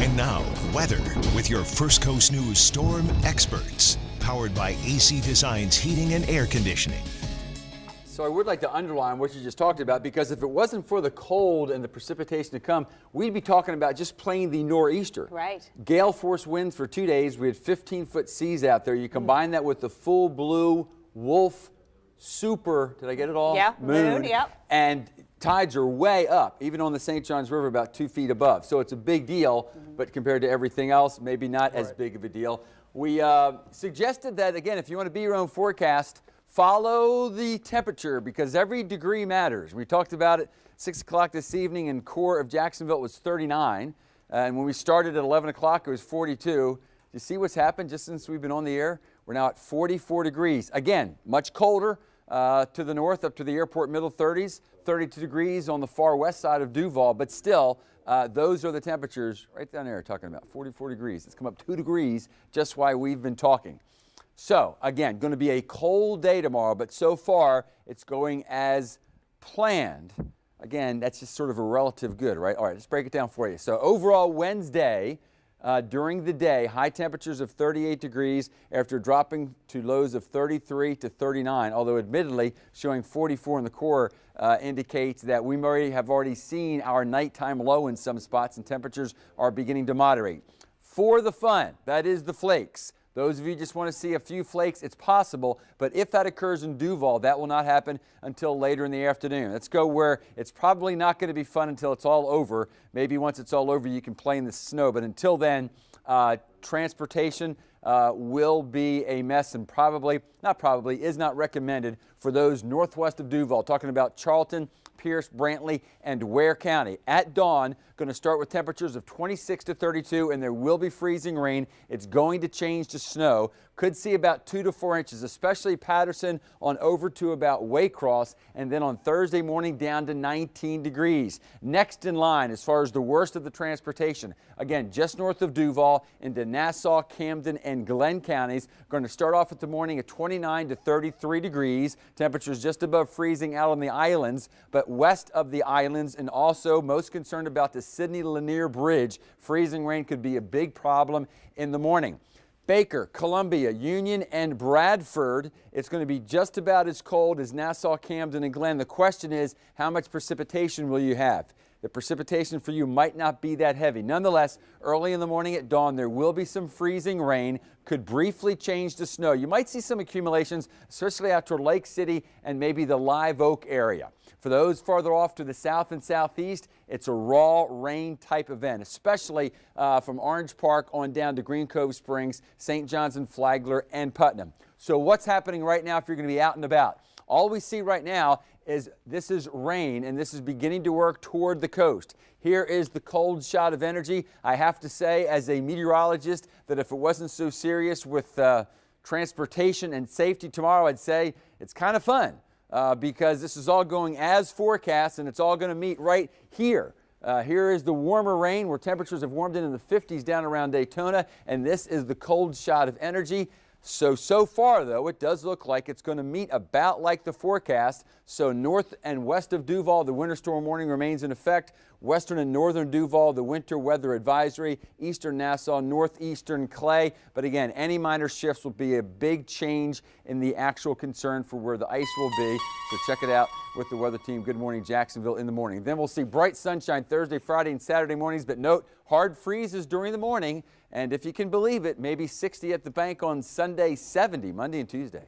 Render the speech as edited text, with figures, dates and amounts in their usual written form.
And now, weather with your First Coast News storm experts, powered by AC Design's heating and air conditioning. So I would like to underline what you just talked about, because if it wasn't for the cold and the precipitation to come, we'd be talking about just plain the nor'easter. Right. Gale force winds for 2 days. We had 15-foot seas out there. You combine that with the full blue wolf super, did I get it all? Yeah, moon, yep. And tides are way up, even on the St. Johns River, about 2 feet above. So it's a big deal, but compared to everything else, maybe not as big of a deal. We suggested that, again, if you want to be your own forecast, follow the temperature, because every degree matters. We talked about it 6 o'clock this evening, in core of Jacksonville it was 39. And when we started at 11 o'clock, it was 42. You see what's happened just since we've been on the air? We're now at 44 degrees. Again, much colder to the north, up to the airport, middle 30s, 32 degrees on the far west side of Duval. But still, those are the temperatures right down there, talking about 44 degrees. It's come up 2 degrees just while we've been talking. So, again, going to be a cold day tomorrow, but so far it's going as planned. Again, that's just sort of a relative good, right? All right, let's break it down for you. So, overall, Wednesday, during the day, high temperatures of 38 degrees after dropping to lows of 33 to 39, although admittedly showing 44 in the core indicates that we have already seen our nighttime low in some spots, and temperatures are beginning to moderate. For the fun, that is the flakes. Those of you just want to see a few flakes, it's possible, but if that occurs in Duval, that will not happen until later in the afternoon. Let's go where it's probably not going to be fun until it's all over. Maybe once it's all over, you can play in the snow, but until then, transportation will be a mess, and is not recommended for those northwest of Duval. Talking about Charlton, Pierce, Brantley, and Ware County. At dawn, going to start with temperatures of 26 to 32, and there will be freezing rain. It's going to change to snow. Could see about 2 to 4 inches, especially Patterson on over to about Waycross, and then on Thursday morning down to 19 degrees. Next in line as far as the worst of the transportation, again, just north of Duval into Nassau, Camden, and Glenn counties. Going to start off at the morning at 29 to 33 degrees. Temperatures just above freezing out on the islands, but west of the islands, and also most concerned about the Sidney Lanier Bridge. Freezing rain could be a big problem in the morning. Baker, Columbia, Union, and Bradford, it's going to be just about as cold as Nassau, Camden, and Glenn. The question is, how much precipitation will you have? The precipitation for you might not be that heavy. Nonetheless, early in the morning at dawn, there will be some freezing rain, could briefly change to snow. You might see some accumulations, especially out toward Lake City and maybe the Live Oak area. For those farther off to the south and southeast, it's a raw rain type event, especially from Orange Park on down to Green Cove Springs, St. John's and Flagler, and Putnam. So what's happening right now if you're going to be out and about? All we see right now is this is rain, and this is beginning to work toward the coast. Here is the cold shot of energy. I have to say, as a meteorologist, that if it wasn't so serious with transportation and safety tomorrow, I'd say it's kind of fun because this is all going as forecast, and it's all going to meet right here. Here is the warmer rain where temperatures have warmed into the 50s down around Daytona, and this is the cold shot of energy. So far, though, it does look like it's going to meet about like the forecast. So north and west of Duval, the winter storm warning remains in effect. Western and northern Duval, the winter weather advisory. Eastern Nassau, northeastern Clay. But again, any minor shifts will be a big change in the actual concern for where the ice will be. So check it out with the weather team. Good morning, Jacksonville in the morning. Then we'll see bright sunshine Thursday, Friday, and Saturday mornings. But note, hard freezes during the morning. And if you can believe it, maybe 60 at the bank on Sunday, 70 Monday and Tuesday.